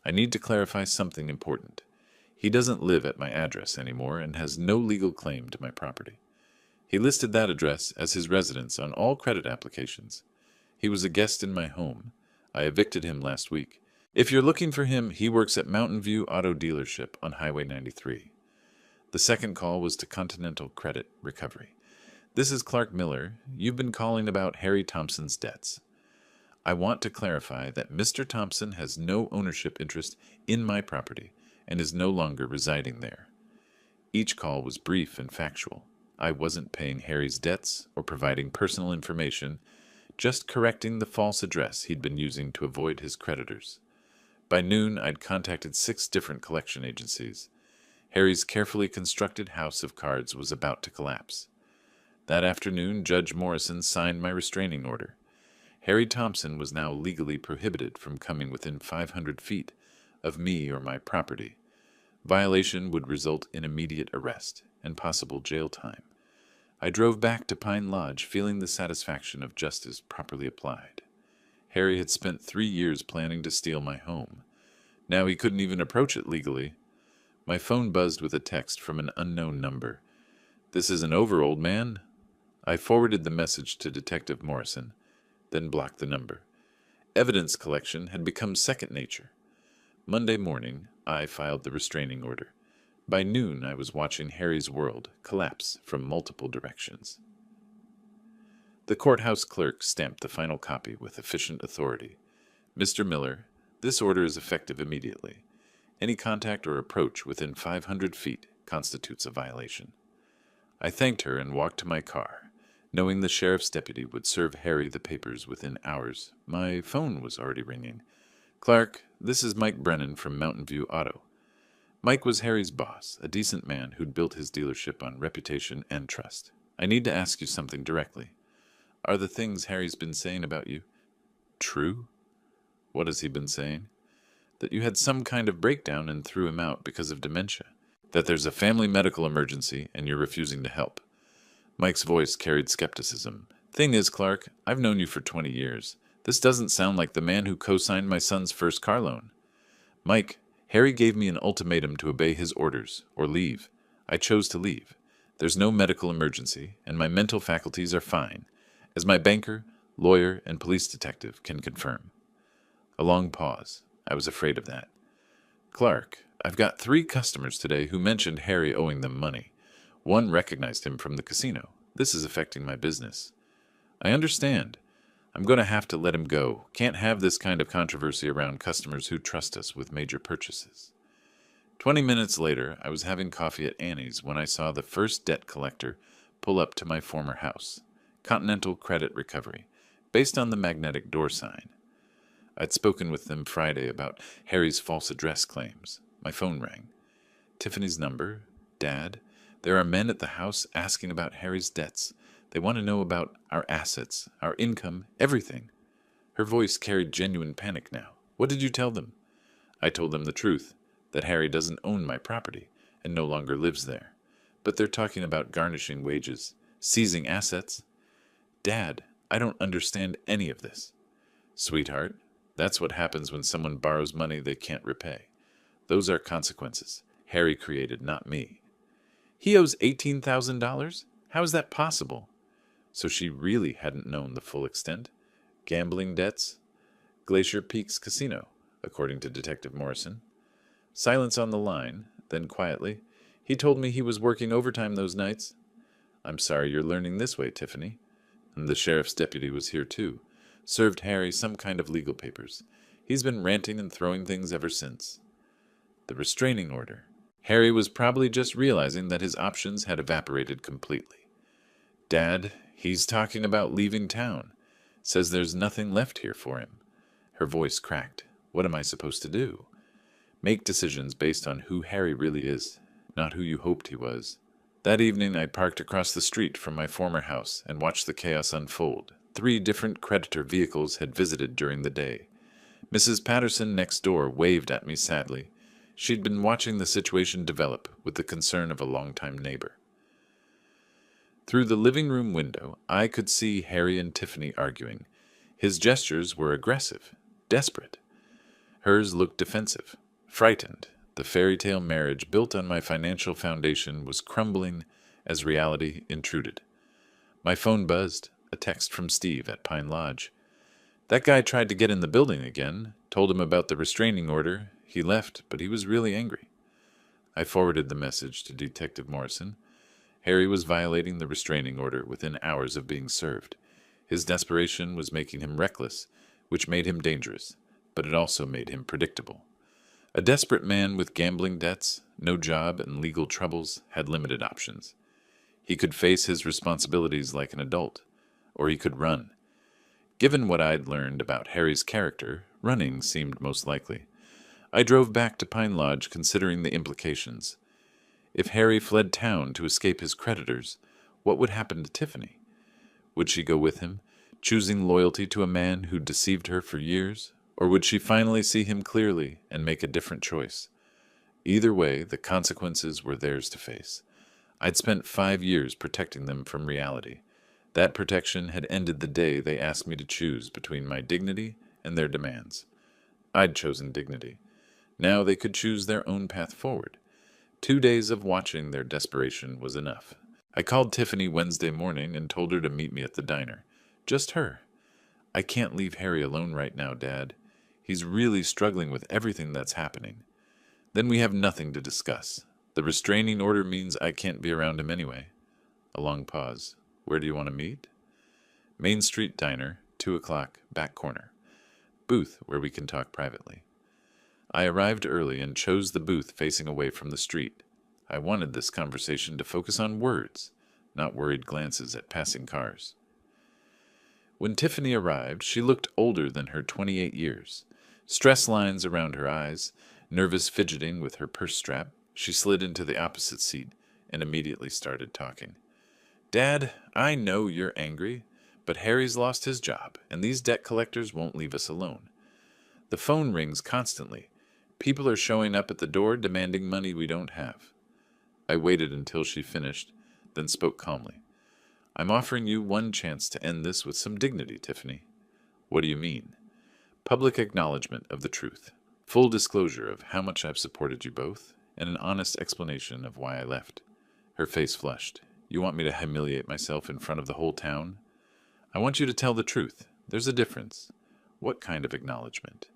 I need to clarify something important. He doesn't live at my address anymore and has no legal claim to my property. He listed that address as his residence on all credit applications. He was a guest in my home. I evicted him last week. If you're looking for him, he works at Mountain View Auto Dealership on Highway 93. The second call was to Continental Credit Recovery. This is Clark Miller. You've been calling about Harry Thompson's debts. I want to clarify that Mr. Thompson has no ownership interest in my property and is no longer residing there. Each call was brief and factual. I wasn't paying Harry's debts or providing personal information, just correcting the false address he'd been using to avoid his creditors. By noon, I'd contacted 6 different collection agencies. Harry's carefully constructed house of cards was about to collapse. That afternoon, Judge Morrison signed my restraining order. Harry Thompson was now legally prohibited from coming within 500 feet of me or my property. Violation would result in immediate arrest and possible jail time. I drove back to Pine Lodge feeling the satisfaction of justice properly applied. Harry had spent 3 years planning to steal my home. Now he couldn't even approach it legally. My phone buzzed with a text from an unknown number. "This isn't over, old man." I forwarded the message to Detective Morrison, then blocked the number. Evidence collection had become second nature. Monday morning, I filed the restraining order. By noon, I was watching Harry's world collapse from multiple directions. The courthouse clerk stamped the final copy with efficient authority. "Mr. Miller, this order is effective immediately. Any contact or approach within 500 feet constitutes a violation." I thanked her and walked to my car. Knowing the sheriff's deputy would serve Harry the papers within hours, my phone was already ringing. "Clark, this is Mike Brennan from Mountain View Auto." Mike was Harry's boss, a decent man who'd built his dealership on reputation and trust. "I need to ask you something directly. Are the things Harry's been saying about you true?" "What has he been saying?" "That you had some kind of breakdown and threw him out because of dementia. That there's a family medical emergency and you're refusing to help." Mike's voice carried skepticism. "Thing is, Clark, I've known you for 20 years. This doesn't sound like the man who co-signed my son's first car loan." "Mike, Harry gave me an ultimatum to obey his orders, or leave. I chose to leave. There's no medical emergency, and my mental faculties are fine, as my banker, lawyer, and police detective can confirm." A long pause. I was afraid of that. "Clark, I've got 3 customers today who mentioned Harry owing them money. One recognized him from the casino. This is affecting my business." "I understand. I'm going to have to let him go. Can't have this kind of controversy around customers who trust us with major purchases." 20 minutes later, I was having coffee at Annie's when I saw the first debt collector pull up to my former house, Continental Credit Recovery, based on the magnetic door sign. I'd spoken with them Friday about Harry's false address claims. My phone rang. "Tiffany's number? Dad? There are men at the house asking about Harry's debts. They want to know about our assets, our income, everything." Her voice carried genuine panic now. "What did you tell them?" "I told them the truth, that Harry doesn't own my property and no longer lives there. But they're talking about garnishing wages, seizing assets." "Dad, I don't understand any of this." "Sweetheart, that's what happens when someone borrows money they can't repay. Those are consequences Harry created, not me." "He owes $18,000? How is that possible?" So she really hadn't known the full extent. Gambling debts? Glacier Peaks Casino, according to Detective Morrison. Silence on the line, then quietly, "He told me he was working overtime those nights." "I'm sorry you're learning this way, Tiffany." And the sheriff's deputy was here too. Served Harry some kind of legal papers. He's been ranting and throwing things ever since. The restraining order. Harry was probably just realizing that his options had evaporated completely. "Dad, he's talking about leaving town. Says there's nothing left here for him." Her voice cracked. "What am I supposed to do?" "Make decisions based on who Harry really is, not who you hoped he was." That evening I parked across the street from my former house and watched the chaos unfold. 3 different creditor vehicles had visited during the day. Mrs. Patterson next door waved at me sadly. She'd been watching the situation develop with the concern of a longtime neighbor. Through the living room window, I could see Harry and Tiffany arguing. His gestures were aggressive, desperate. Hers looked defensive, frightened. The fairy tale marriage built on my financial foundation was crumbling as reality intruded. My phone buzzed, a text from Steve at Pine Lodge. That guy tried to get in the building again, told him about the restraining order. He left, but he was really angry. I forwarded the message to Detective Morrison. Harry was violating the restraining order within hours of being served. His desperation was making him reckless, which made him dangerous, but it also made him predictable. A desperate man with gambling debts, no job, and legal troubles had limited options. He could face his responsibilities like an adult, or he could run. Given what I'd learned about Harry's character, running seemed most likely. I drove back to Pine Lodge considering the implications. If Harry fled town to escape his creditors, what would happen to Tiffany? Would she go with him, choosing loyalty to a man who deceived her for years? Or would she finally see him clearly and make a different choice? Either way, the consequences were theirs to face. I'd spent 5 years protecting them from reality. That protection had ended the day they asked me to choose between my dignity and their demands. I'd chosen dignity. Now they could choose their own path forward. 2 days of watching their desperation was enough. I called Tiffany Wednesday morning and told her to meet me at the diner. Just her. I can't leave Harry alone right now, Dad. He's really struggling with everything that's happening. Then we have nothing to discuss. The restraining order means I can't be around him anyway. A long pause. Where do you want to meet? Main Street Diner, 2 o'clock, back corner. Booth where we can talk privately. I arrived early and chose the booth facing away from the street. I wanted this conversation to focus on words, not worried glances at passing cars. When Tiffany arrived, she looked older than her 28 years. Stress lines around her eyes, nervous fidgeting with her purse strap, she slid into the opposite seat and immediately started talking. Dad, I know you're angry, but Harry's lost his job, and these debt collectors won't leave us alone. The phone rings constantly. People are showing up at the door demanding money we don't have. I waited until she finished, then spoke calmly. I'm offering you one chance to end this with some dignity, Tiffany. What do you mean? Public acknowledgement of the truth. Full disclosure of how much I've supported you both, and an honest explanation of why I left. Her face flushed. You want me to humiliate myself in front of the whole town? I want you to tell the truth. There's a difference. What kind of acknowledgement?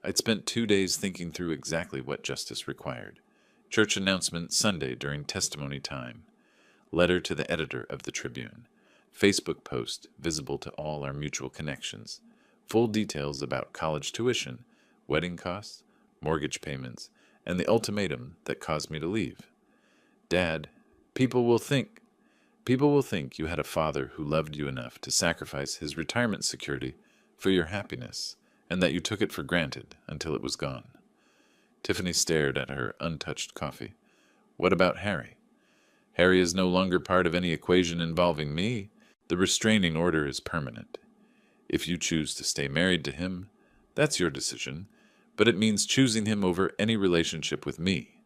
I'd spent 2 days thinking through exactly what justice required. Church announcement Sunday during testimony time. Letter to the editor of the Tribune. Facebook post visible to all our mutual connections. Full details about college tuition, wedding costs, mortgage payments, and the ultimatum that caused me to leave. Dad, people will think you had a father who loved you enough to sacrifice his retirement security for your happiness, and that you took it for granted until it was gone. Tiffany stared at her untouched coffee. What about Harry? Harry is no longer part of any equation involving me. The restraining order is permanent. If you choose to stay married to him, that's your decision, but it means choosing him over any relationship with me.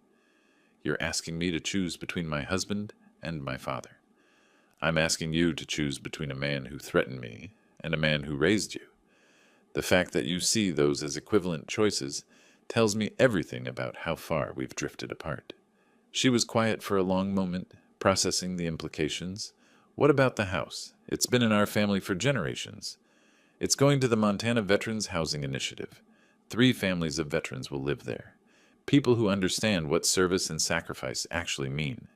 You're asking me to choose between my husband and my father. I'm asking you to choose between a man who threatened me and a man who raised you. The fact that you see those as equivalent choices tells me everything about how far we've drifted apart. She was quiet for a long moment, processing the implications. What about the house? It's been in our family for generations. It's going to the Montana Veterans Housing Initiative. 3 families of veterans will live there. People who understand what service and sacrifice actually mean.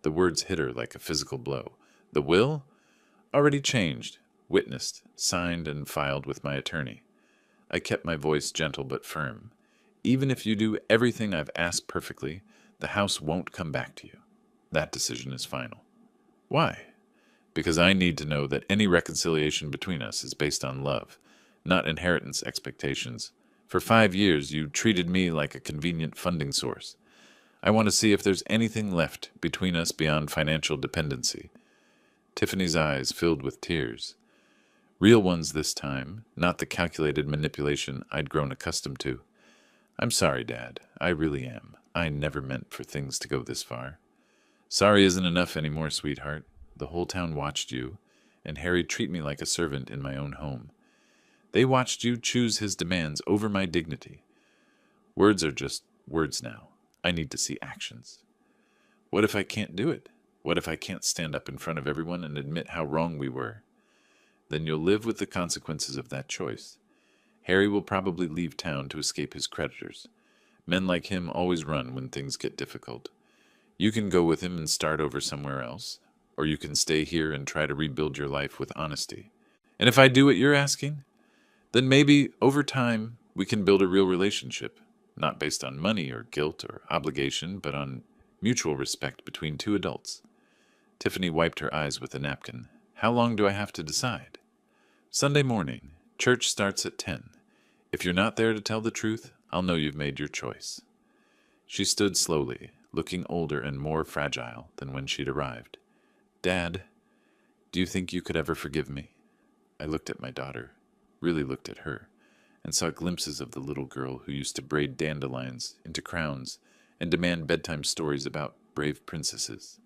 The words hit her like a physical blow. The will? Already changed, witnessed, signed, and filed with my attorney. I kept my voice gentle but firm. Even if you do everything I've asked perfectly, the house won't come back to you. That decision is final. Why? Because I need to know that any reconciliation between us is based on love, not inheritance expectations. For 5 years, you treated me like a convenient funding source. I want to see if there's anything left between us beyond financial dependency. Tiffany's eyes filled with tears. Real ones this time, not the calculated manipulation I'd grown accustomed to. I'm sorry, Dad. I really am. I never meant for things to go this far. Sorry isn't enough anymore, sweetheart. The whole town watched you, and Harry treat me like a servant in my own home. They watched you choose his demands over my dignity. Words are just words now. I need to see actions. What if I can't do it? What if I can't stand up in front of everyone and admit how wrong we were? then you'll live with the consequences of that choice. Harry will probably leave town to escape his creditors. Men like him always run when things get difficult. You can go with him and start over somewhere else, or you can stay here and try to rebuild your life with honesty. And if I do what you're asking, then maybe over time we can build a real relationship, not based on money or guilt or obligation, but on mutual respect between two adults. Tiffany wiped her eyes with a napkin. How long do I have to decide? Sunday morning. Church starts at 10. If you're not there to tell the truth, I'll know you've made your choice. She stood slowly, looking older and more fragile than when she'd arrived. Dad, do you think you could ever forgive me? I looked at my daughter, really looked at her, and saw glimpses of the little girl who used to braid dandelions into crowns and demand bedtime stories about brave princesses.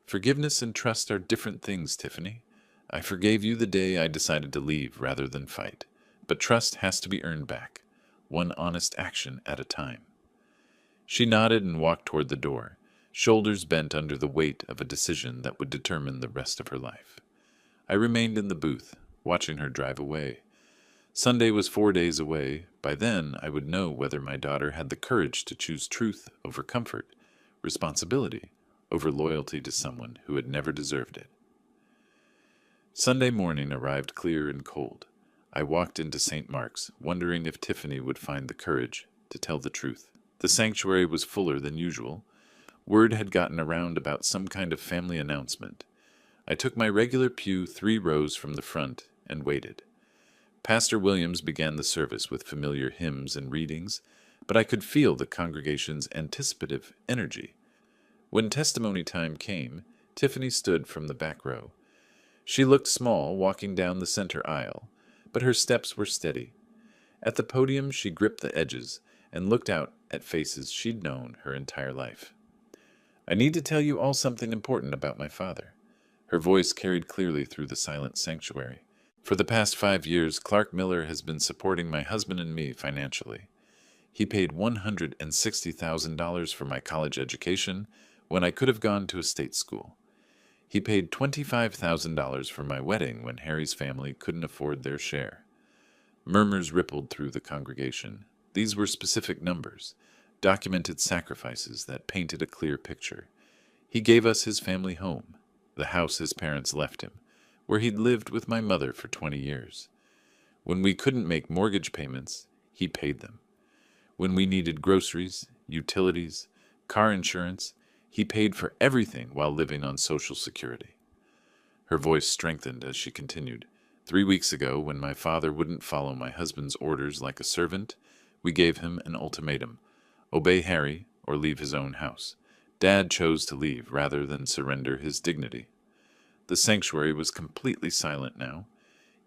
Forgiveness and trust are different things, Tiffany. I forgave you the day I decided to leave rather than fight, but trust has to be earned back, one honest action at a time. She nodded and walked toward the door, shoulders bent under the weight of a decision that would determine the rest of her life. I remained in the booth, watching her drive away. Sunday was 4 days away. By then, I would know whether my daughter had the courage to choose truth over comfort, responsibility over loyalty to someone who had never deserved it. Sunday morning arrived clear and cold. I walked into St. Mark's, wondering if Tiffany would find the courage to tell the truth. The sanctuary was fuller than usual. Word had gotten around about some kind of family announcement. I took my regular pew 3 rows from the front and waited. Pastor Williams began the service with familiar hymns and readings, but I could feel the congregation's anticipative energy. When testimony time came, Tiffany stood from the back row. She looked small walking down the center aisle, but her steps were steady. At the podium, she gripped the edges and looked out at faces she'd known her entire life. I need to tell you all something important about my father. Her voice carried clearly through the silent sanctuary. For the past 5 years, Clark Miller has been supporting my husband and me financially. He paid $160,000 for my college education when I could have gone to a state school. He paid $25,000 for my wedding when Harry's family couldn't afford their share. Murmurs rippled through the congregation. These were specific numbers, documented sacrifices that painted a clear picture. He gave us his family home, the house his parents left him, where he'd lived with my mother for 20 years. When we couldn't make mortgage payments, he paid them. When we needed groceries, utilities, car insurance, he paid for everything while living on Social Security. Her voice strengthened as she continued. 3 weeks ago, when my father wouldn't follow my husband's orders like a servant, we gave him an ultimatum: obey Harry or leave his own house. Dad chose to leave rather than surrender his dignity. The sanctuary was completely silent now.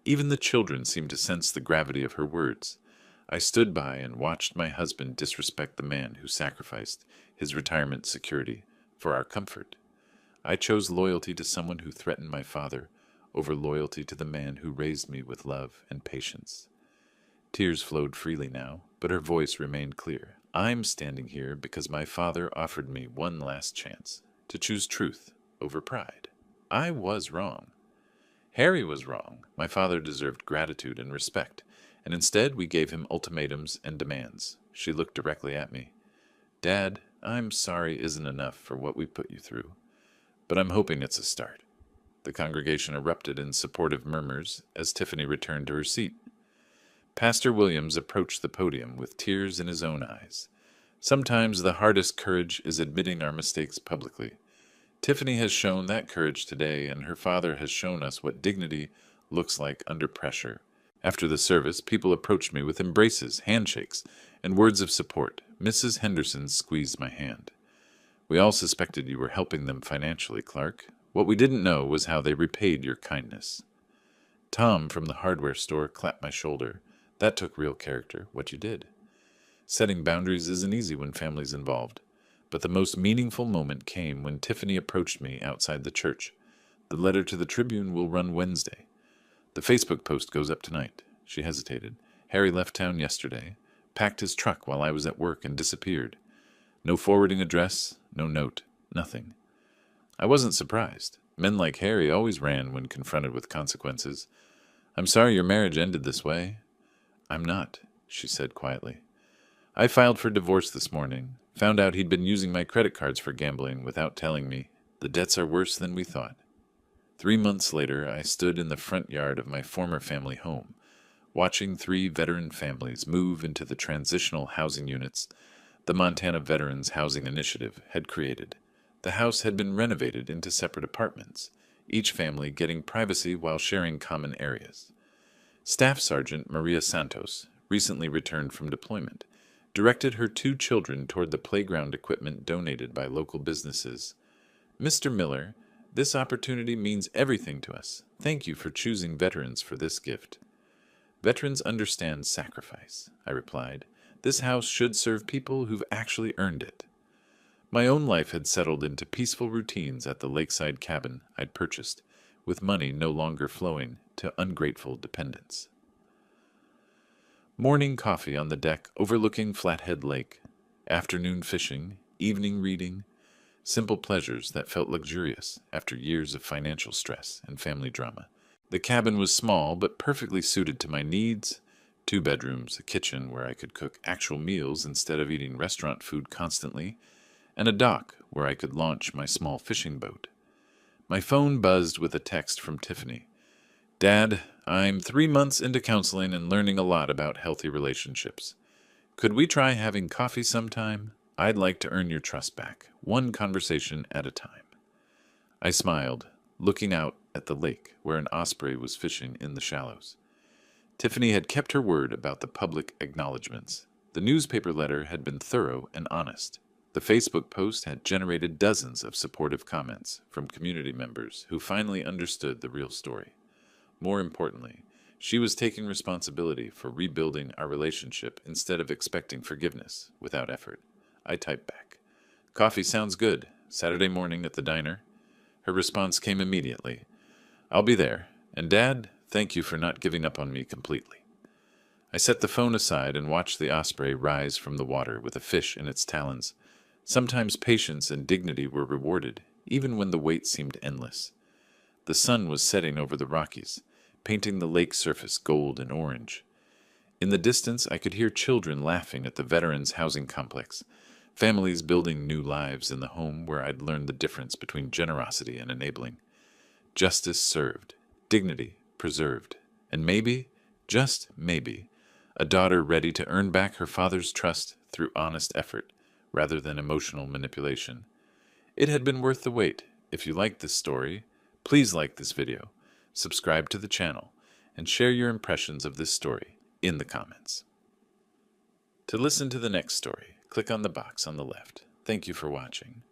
Even the children seemed to sense the gravity of her words. I stood by and watched my husband disrespect the man who sacrificed his retirement security for our comfort. I chose loyalty to someone who threatened my father over loyalty to the man who raised me with love and patience. Tears flowed freely now, but her voice remained clear. I'm standing here because my father offered me one last chance to choose truth over pride. I was wrong. Harry was wrong. My father deserved gratitude and respect, and instead we gave him ultimatums and demands. She looked directly at me. Dad, I'm sorry isn't enough for what we put you through, but I'm hoping it's a start. The congregation erupted in supportive murmurs as Tiffany returned to her seat. Pastor Williams approached the podium with tears in his own eyes. Sometimes the hardest courage is admitting our mistakes publicly. Tiffany has shown that courage today, and her father has shown us what dignity looks like under pressure. After the service, people approached me with embraces, handshakes, and words of support. Mrs. Henderson squeezed my hand. We all suspected you were helping them financially, Clark. What we didn't know was how they repaid your kindness. Tom from the hardware store clapped my shoulder. That took real character, what you did. Setting boundaries isn't easy when family's involved, but the most meaningful moment came when Tiffany approached me outside the church. The letter to the Tribune will run Wednesday. The Facebook post goes up tonight. She hesitated. Harry left town yesterday, packed his truck while I was at work, and disappeared. No forwarding address, no note, nothing. I wasn't surprised. Men like Harry always ran when confronted with consequences. I'm sorry your marriage ended this way. I'm not, she said quietly. I filed for divorce this morning, found out he'd been using my credit cards for gambling without telling me. The debts are worse than we thought. 3 months later, I stood in the front yard of my former family home, watching 3 veteran families move into the transitional housing units the Montana Veterans Housing Initiative had created. The house had been renovated into separate apartments, each family getting privacy while sharing common areas. Staff Sergeant Maria Santos, recently returned from deployment, directed her 2 children toward the playground equipment donated by local businesses. Mr. Miller, this opportunity means everything to us. Thank you for choosing veterans for this gift. Veterans understand sacrifice, I replied. This house should serve people who've actually earned it. My own life had settled into peaceful routines at the lakeside cabin I'd purchased, with money no longer flowing to ungrateful dependents. Morning coffee on the deck overlooking Flathead Lake, afternoon fishing, evening reading, simple pleasures that felt luxurious after years of financial stress and family drama. The cabin was small but perfectly suited to my needs. 2 bedrooms, a kitchen where I could cook actual meals instead of eating restaurant food constantly, and a dock where I could launch my small fishing boat. My phone buzzed with a text from Tiffany. Dad, I'm 3 months into counseling and learning a lot about healthy relationships. Could we try having coffee sometime? I'd like to earn your trust back, one conversation at a time. I smiled, looking out at the lake where an osprey was fishing in the shallows. Tiffany had kept her word about the public acknowledgments. The newspaper letter had been thorough and honest. The Facebook post had generated dozens of supportive comments from community members who finally understood the real story. More importantly, she was taking responsibility for rebuilding our relationship instead of expecting forgiveness without effort. I typed back, "Coffee sounds good. Saturday morning at the diner?" Her response came immediately. "I'll be there. And Dad, thank you for not giving up on me completely." I set the phone aside and watched the osprey rise from the water with a fish in its talons. Sometimes patience and dignity were rewarded, even when the wait seemed endless. The sun was setting over the Rockies, painting the lake surface gold and orange. In the distance, I could hear children laughing at the veterans' housing complex, families building new lives in the home where I'd learned the difference between generosity and enabling. Justice served, dignity preserved, and maybe, just maybe, a daughter ready to earn back her father's trust through honest effort rather than emotional manipulation. It had been worth the wait. If you liked this story, please like this video, subscribe to the channel, and share your impressions of this story in the comments. To listen to the next story, click on the box on the left. Thank you for watching.